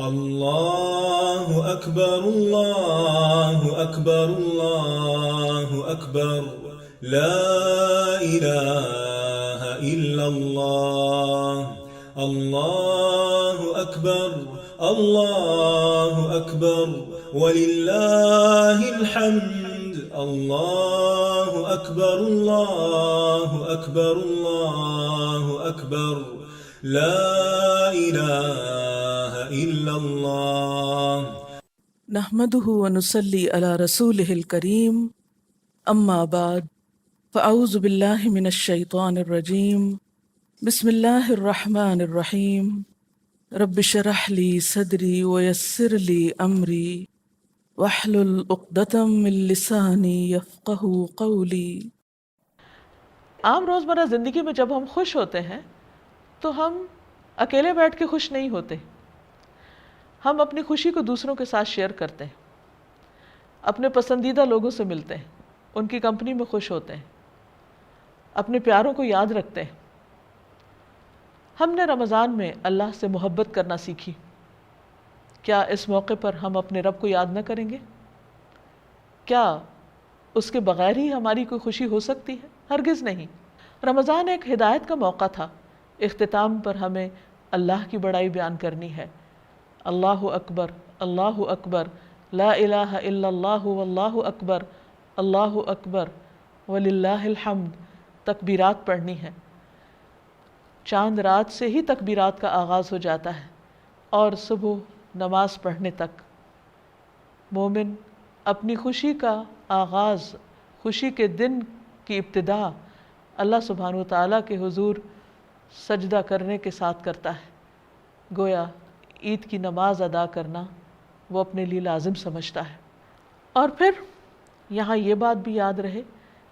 اللہ اکبر اللہ اکبر اللہ اکبر لا الہ الا اللہ اللہ اکبر اللہ اکبر وللہ الحمد اللہ اکبر اللہ اکبر اللہ اکبر لا الہ الا اللہ نحمده ونصلي على رسوله الكريم اما بعد فاعوذ بالله من الشيطان الرجيم بسم الله الرحمن الرحيم رب اشرح لي صدري ويسر لي امري واحلل عقدة من لساني يفقهوا قولي۔ عام روزمرہ زندگی میں جب ہم خوش ہوتے ہیں تو ہم اکیلے بیٹھ کے خوش نہیں ہوتے، ہم اپنی خوشی کو دوسروں کے ساتھ شیئر کرتے ہیں، اپنے پسندیدہ لوگوں سے ملتے ہیں، ان کی کمپنی میں خوش ہوتے ہیں، اپنے پیاروں کو یاد رکھتے ہیں۔ ہم نے رمضان میں اللہ سے محبت کرنا سیکھی، کیا اس موقع پر ہم اپنے رب کو یاد نہ کریں گے؟ کیا اس کے بغیر ہی ہماری کوئی خوشی ہو سکتی ہے؟ ہرگز نہیں۔ رمضان ایک ہدایت کا موقع تھا، اختتام پر ہمیں اللہ کی بڑائی بیان کرنی ہے۔ اللہ اکبر لا الہ الا اللہ واللہ اکبر اللہ اکبر وللہ الحمد تکبیرات پڑھنی ہے۔ چاند رات سے ہی تکبیرات کا آغاز ہو جاتا ہے اور صبح نماز پڑھنے تک مومن اپنی خوشی کا آغاز، خوشی کے دن کی ابتدا اللہ سبحانہ و تعالیٰ کے حضور سجدہ کرنے کے ساتھ کرتا ہے، گویا عید کی نماز ادا کرنا وہ اپنے لیے لازم سمجھتا ہے۔ اور پھر یہاں یہ بات بھی یاد رہے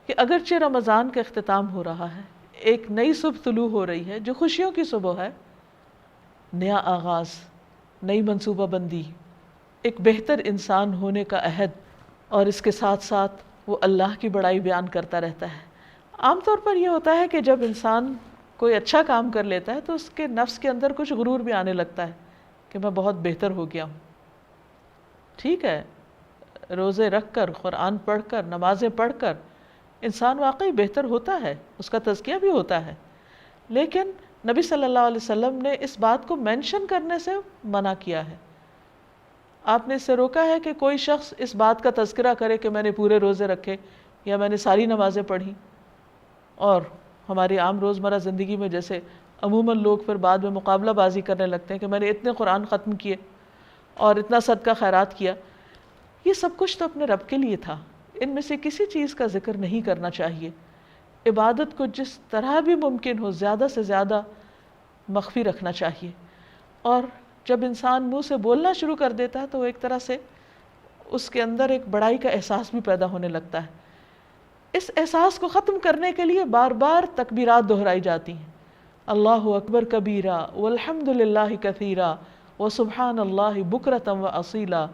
کہ اگرچہ رمضان کا اختتام ہو رہا ہے، ایک نئی صبح طلوع ہو رہی ہے جو خوشیوں کی صبح ہے، نیا آغاز، نئی منصوبہ بندی، ایک بہتر انسان ہونے کا عہد، اور اس کے ساتھ ساتھ وہ اللہ کی بڑائی بیان کرتا رہتا ہے۔ عام طور پر یہ ہوتا ہے کہ جب انسان کوئی اچھا کام کر لیتا ہے تو اس کے نفس کے اندر کچھ غرور بھی آنے لگتا ہے کہ میں بہت بہتر ہو گیا ہوں۔ ٹھیک ہے، روزے رکھ کر، قرآن پڑھ کر، نمازیں پڑھ کر انسان واقعی بہتر ہوتا ہے، اس کا تزکیہ بھی ہوتا ہے، لیکن نبی صلی اللہ علیہ وسلم نے اس بات کو مینشن کرنے سے منع کیا ہے۔ آپ نے اس سے روکا ہے کہ کوئی شخص اس بات کا تذکرہ کرے کہ میں نے پورے روزے رکھے یا میں نے ساری نمازیں پڑھی۔ اور ہماری عام روزمرہ زندگی میں جیسے عموماً لوگ پھر بعد میں مقابلہ بازی کرنے لگتے ہیں کہ میں نے اتنے قرآن ختم کیے اور اتنا صدقہ خیرات کیا۔ یہ سب کچھ تو اپنے رب کے لیے تھا، ان میں سے کسی چیز کا ذکر نہیں کرنا چاہیے۔ عبادت کو جس طرح بھی ممکن ہو زیادہ سے زیادہ مخفی رکھنا چاہیے، اور جب انسان منہ سے بولنا شروع کر دیتا ہے تو ایک طرح سے اس کے اندر ایک بڑائی کا احساس بھی پیدا ہونے لگتا ہے۔ اس احساس کو ختم کرنے کے لیے بار بار تکبیرات دہرائی جاتی ہیں، اللہ اکبر کبیرہ والحمد للہ کثیرہ وسبحان اللہ بکرۃ واصیلا۔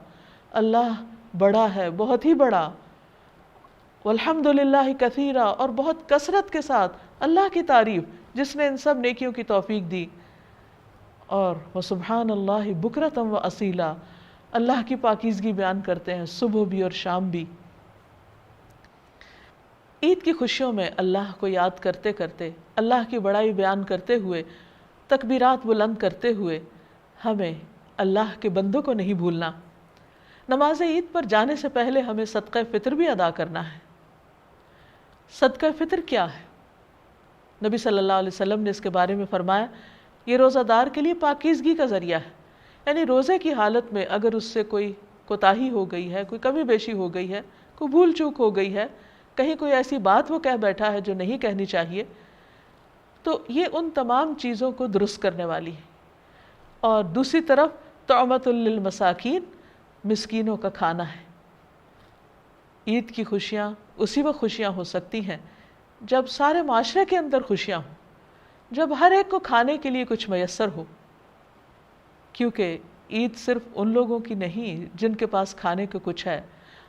اللہ بڑا ہے، بہت ہی بڑا، والحمد للہ کثیرہ، اور بہت کثرت کے ساتھ اللہ کی تعریف جس نے ان سب نیکیوں کی توفیق دی، اور وسبحان اللہ بکرۃ واصیلا، اللہ کی پاکیزگی بیان کرتے ہیں صبح بھی اور شام بھی۔ عید کی خوشیوں میں اللہ کو یاد کرتے کرتے، اللہ کی بڑائی بیان کرتے ہوئے، تکبیرات بلند کرتے ہوئے ہمیں اللہ کے بندوں کو نہیں بھولنا۔ نماز عید پر جانے سے پہلے ہمیں صدقہ فطر بھی ادا کرنا ہے۔ صدقہ فطر کیا ہے؟ نبی صلی اللہ علیہ وسلم نے اس کے بارے میں فرمایا، یہ روزہ دار کے لیے پاکیزگی کا ذریعہ ہے، یعنی روزے کی حالت میں اگر اس سے کوئی کوتاہی ہو گئی ہے، کوئی کمی بیشی ہو گئی ہے، کوئی بھول چوک ہو گئی ہے، کہیں کوئی ایسی بات وہ کہہ بیٹھا ہے جو نہیں کہنی چاہیے، تو یہ ان تمام چیزوں کو درست کرنے والی ہے۔ اور دوسری طرف طعمۃ للمساکین، مسکینوں کا کھانا ہے۔ عید کی خوشیاں اسی وقت خوشیاں ہو سکتی ہیں جب سارے معاشرے کے اندر خوشیاں ہوں، جب ہر ایک کو کھانے کے لیے کچھ میسر ہو، کیونکہ عید صرف ان لوگوں کی نہیں جن کے پاس کھانے کو کچھ ہے۔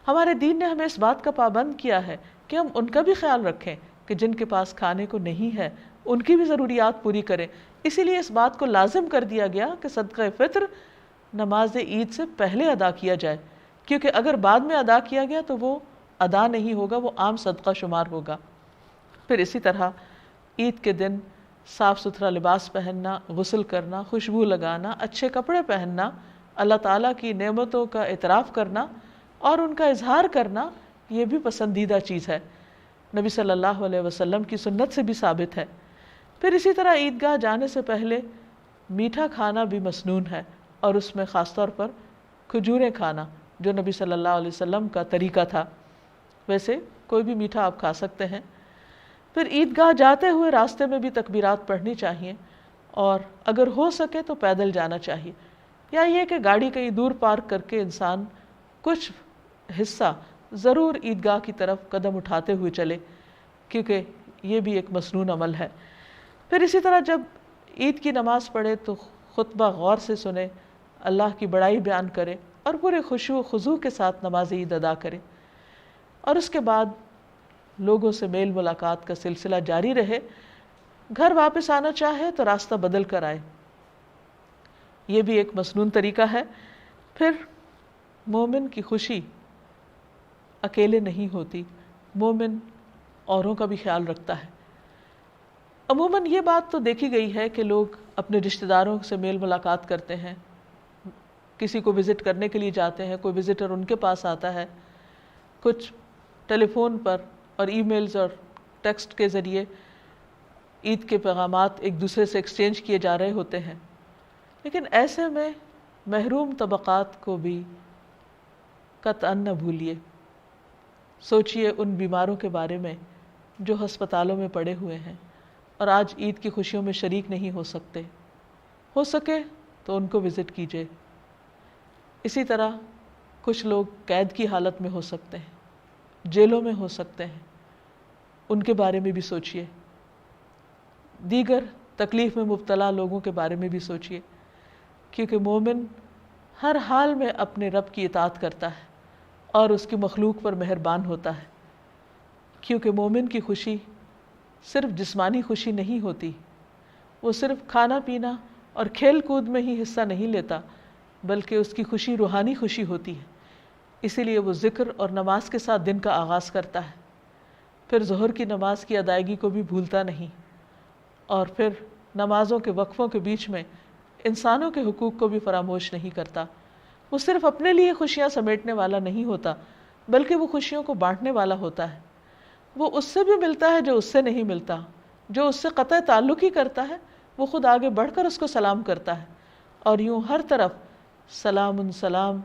ہمارے دین نے ہمیں اس بات کا پابند کیا ہے کہ ہم ان کا بھی خیال رکھیں کہ جن کے پاس کھانے کو نہیں ہے ان کی بھی ضروریات پوری کریں۔ اسی لیے اس بات کو لازم کر دیا گیا کہ صدقہ فطر نماز عید سے پہلے ادا کیا جائے، کیونکہ اگر بعد میں ادا کیا گیا تو وہ ادا نہیں ہوگا، وہ عام صدقہ شمار ہوگا۔ پھر اسی طرح عید کے دن صاف ستھرا لباس پہننا، غسل کرنا، خوشبو لگانا، اچھے کپڑے پہننا، اللہ تعالیٰ کی نعمتوں کا اعتراف کرنا اور ان کا اظہار کرنا، یہ بھی پسندیدہ چیز ہے، نبی صلی اللہ علیہ وسلم کی سنت سے بھی ثابت ہے۔ پھر اسی طرح عیدگاہ جانے سے پہلے میٹھا کھانا بھی مسنون ہے، اور اس میں خاص طور پر کھجوریں کھانا، جو نبی صلی اللہ علیہ وسلم کا طریقہ تھا۔ ویسے کوئی بھی میٹھا آپ کھا سکتے ہیں۔ پھر عیدگاہ جاتے ہوئے راستے میں بھی تکبیرات پڑھنی چاہیے، اور اگر ہو سکے تو پیدل جانا چاہیے، یا یہ کہ گاڑی کہیں دور پارک کر کے انسان کچھ حصہ ضرور عیدگاہ کی طرف قدم اٹھاتے ہوئے چلے، کیونکہ یہ بھی ایک مسنون عمل ہے۔ پھر اسی طرح جب عید کی نماز پڑھے تو خطبہ غور سے سنے، اللہ کی بڑائی بیان کرے اور پورے خشوع و خضوع کے ساتھ نماز عید ادا کرے، اور اس کے بعد لوگوں سے میل ملاقات کا سلسلہ جاری رہے۔ گھر واپس آنا چاہے تو راستہ بدل کر آئے، یہ بھی ایک مسنون طریقہ ہے۔ پھر مومن کی خوشی اکیلے نہیں ہوتی، مومن اوروں کا بھی خیال رکھتا ہے۔ عموماً یہ بات تو دیکھی گئی ہے کہ لوگ اپنے رشتہ داروں سے میل ملاقات کرتے ہیں، کسی کو وزٹ کرنے کے لیے جاتے ہیں، کوئی وزٹر ان کے پاس آتا ہے، کچھ ٹیلی فون پر اور ای میلز اور ٹیکسٹ کے ذریعے عید کے پیغامات ایک دوسرے سے ایکسچینج کیے جا رہے ہوتے ہیں۔ لیکن ایسے میں محروم طبقات کو بھی قطعاً نہ بھولیے۔ سوچئے ان بیماروں کے بارے میں جو ہسپتالوں میں پڑے ہوئے ہیں اور آج عید کی خوشیوں میں شریک نہیں ہو سکتے، ہو سکے تو ان کو وزٹ کیجیے۔ اسی طرح کچھ لوگ قید کی حالت میں ہو سکتے ہیں، جیلوں میں ہو سکتے ہیں، ان کے بارے میں بھی سوچئے۔ دیگر تکلیف میں مبتلا لوگوں کے بارے میں بھی سوچئے، کیونکہ مومن ہر حال میں اپنے رب کی اطاعت کرتا ہے اور اس کی مخلوق پر مہربان ہوتا ہے، کیونکہ مومن کی خوشی صرف جسمانی خوشی نہیں ہوتی، وہ صرف کھانا پینا اور کھیل کود میں ہی حصہ نہیں لیتا، بلکہ اس کی خوشی روحانی خوشی ہوتی ہے۔ اسی لیے وہ ذکر اور نماز کے ساتھ دن کا آغاز کرتا ہے، پھر ظہر کی نماز کی ادائیگی کو بھی بھولتا نہیں، اور پھر نمازوں کے وقفوں کے بیچ میں انسانوں کے حقوق کو بھی فراموش نہیں کرتا۔ وہ صرف اپنے لیے خوشیاں سمیٹنے والا نہیں ہوتا، بلکہ وہ خوشیوں کو بانٹنے والا ہوتا ہے۔ وہ اس سے بھی ملتا ہے جو اس سے نہیں ملتا، جو اس سے قطع تعلق ہی کرتا ہے وہ خود آگے بڑھ کر اس کو سلام کرتا ہے، اور یوں ہر طرف سلام سلام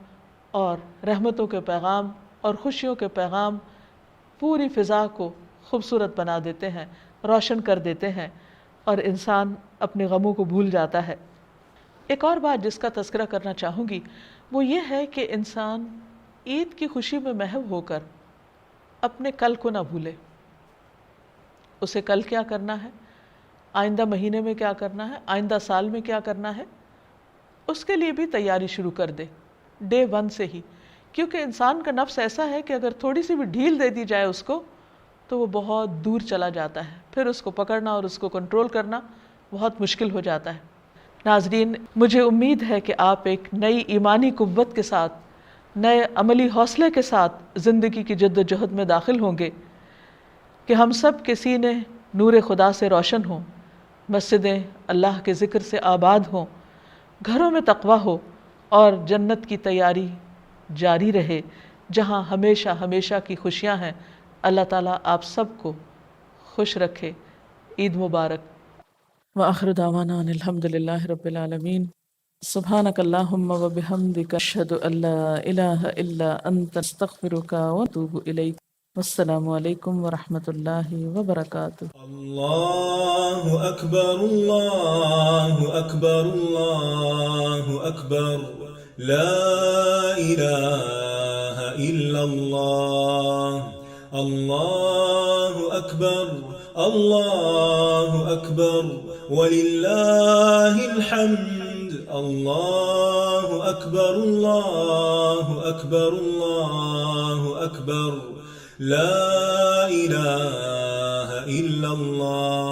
اور رحمتوں کے پیغام اور خوشیوں کے پیغام پوری فضا کو خوبصورت بنا دیتے ہیں، روشن کر دیتے ہیں، اور انسان اپنے غموں کو بھول جاتا ہے۔ ایک اور بات جس کا تذکرہ کرنا چاہوں گی وہ یہ ہے کہ انسان عید کی خوشی میں محو ہو کر اپنے کل کو نہ بھولے۔ اسے کل کیا کرنا ہے، آئندہ مہینے میں کیا کرنا ہے، آئندہ سال میں کیا کرنا ہے، اس کے لیے بھی تیاری شروع کر دے ڈے 1 سے ہی، کیونکہ انسان کا نفس ایسا ہے کہ اگر تھوڑی سی بھی ڈھیل دے دی جائے اس کو تو وہ بہت دور چلا جاتا ہے، پھر اس کو پکڑنا اور اس کو کنٹرول کرنا بہت مشکل ہو جاتا ہے۔ ناظرین، مجھے امید ہے کہ آپ ایک نئی ایمانی قوت کے ساتھ، نئے عملی حوصلے کے ساتھ زندگی کی جد و جہد میں داخل ہوں گے، کہ ہم سب کے سینے نور خدا سے روشن ہوں، مسجدیں اللہ کے ذکر سے آباد ہوں، گھروں میں تقویٰ ہو اور جنت کی تیاری جاری رہے جہاں ہمیشہ ہمیشہ کی خوشیاں ہیں۔ اللہ تعالیٰ آپ سب کو خوش رکھے۔ عید مبارک۔ وآخر دعوانا ان الحمد للہ رب العالمین۔ سبحانک اللہم وبحمدک، اشہد ان لا الہ الا انت، استغفرک واتوب الیک۔ والسلام علیکم ورحمۃ اللہ وبرکاتہ۔ اللہ اکبر اللہ اکبر اللہ اکبر، لا الہ الا اللہ، اللہ اکبر اللہ اکبر وللہ الحمد، اللہ اکبر اللہ اکبر اللہ اکبر، لا الہ الا اللہ۔